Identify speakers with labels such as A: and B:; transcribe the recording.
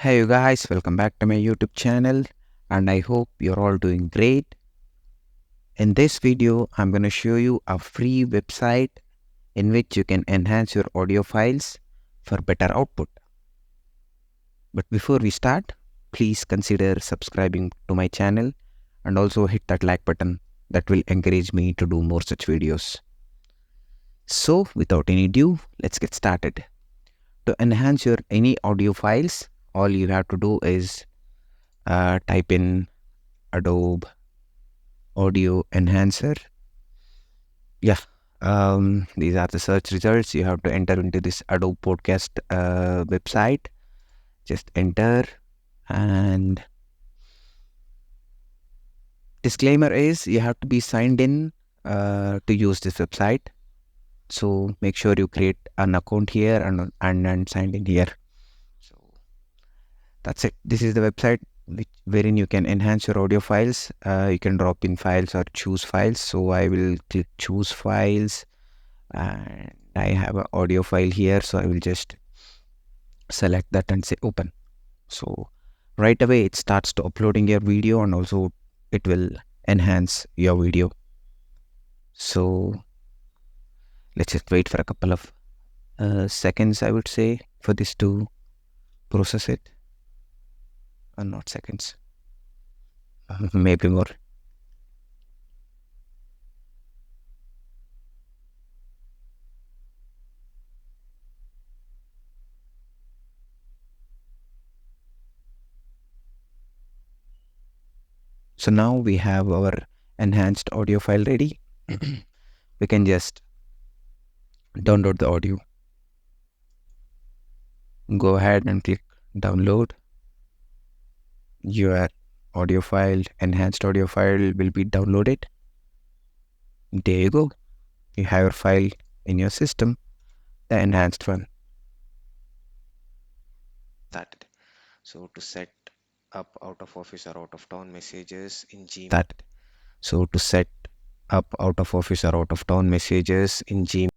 A: Hey you guys, welcome back to my YouTube channel and I hope you're all doing great. In this video, I'm going to show you a free website in which you can enhance your audio files for better output. But before we start, please consider subscribing to my channel and also hit that like button that will encourage me to do more such videos. So without any ado, let's get started. To enhance your any audio files, all you have to do is type in Adobe audio enhancer. Yeah, these are the search results. You have to enter into this Adobe podcast website. Just enter, and disclaimer is you have to be signed in to use this website. So make sure you create an account here and signed in here. So that's it. This is the website wherein you can enhance your audio files. You can drop in files or choose files. So I will click choose files, and I have an audio file here, so I will just select that and say open. So right away it starts to uploading your video, and also it will enhance your video. So let's just wait for a couple of seconds, I would say, for this to process it, or not seconds, maybe more. So now we have our enhanced audio file ready. We can just download the audio. Go ahead and click download. Your audio file, enhanced audio file, will be downloaded. There you go. You have your file in your system, the enhanced one.
B: That so to set up out of office or out of town messages in Gmail.
A: That so to set up out of office or out of town messages in Gmail.